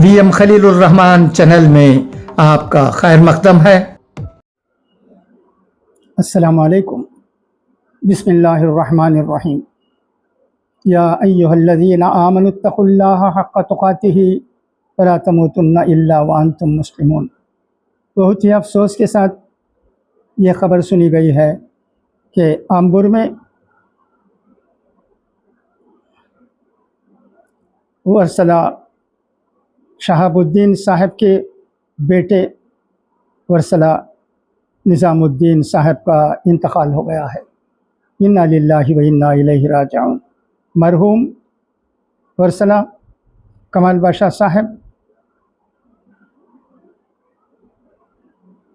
وی M خلیل الرحمان channel میں آپ کا خیر مقدم ہے۔ السلام علیکم۔ بسم اللہ الرحمن الرحیم۔ یا ایہا الذین آمنوا اتقوا اللہ حق تقاتہ ولا تموتن الا وانتم مسلمون۔ بہت ہی افسوس کے ساتھ یہ خبر سنی گئی ہے کہ آمبور میں ورسلہ شہاب الدین صاحب کے بیٹے ورسلہ نظام الدین صاحب کا انتقال ہو گیا ہے۔ انا للہ و انا الیہ راجعون۔ مرحوم ورسلہ کمال بادشاہ صاحب،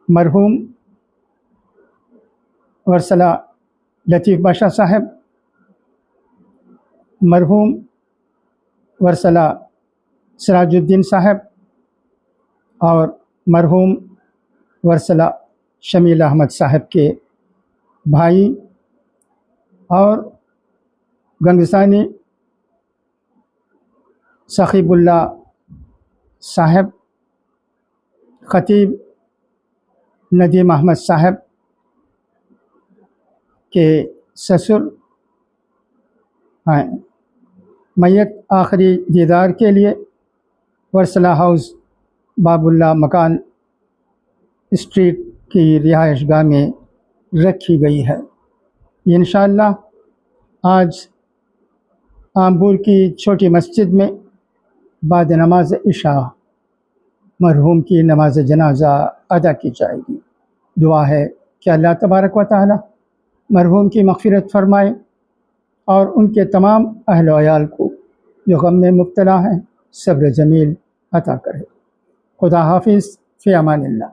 مرحوم ورسلہ لطیف بادشاہ صاحب، مرحوم ورسلہ سراج الدین صاحب اور مرحوم ورسلہ شمیل احمد صاحب کے بھائی اور گنگسانی ثقیب اللہ صاحب، خطیب ندیم احمد صاحب کے سسر ہیں۔ میت آخری دیدار کے لیے ورسلہ ہاؤس باب اللہ مکان اسٹریٹ کی رہائش گاہ میں رکھی گئی ہے۔ انشاءاللہ آج آمبور کی چھوٹی مسجد میں بعد نماز عشاء مرحوم کی نماز جنازہ ادا کی جائے گی۔ دعا ہے کہ اللہ تبارک و تعالی مرحوم کی مغفرت فرمائے اور ان کے تمام اہل و عیال کو جو غم میں مبتلا ہیں صبر جمیل عطا کرے۔ خدا حافظ، فی امان اللہ۔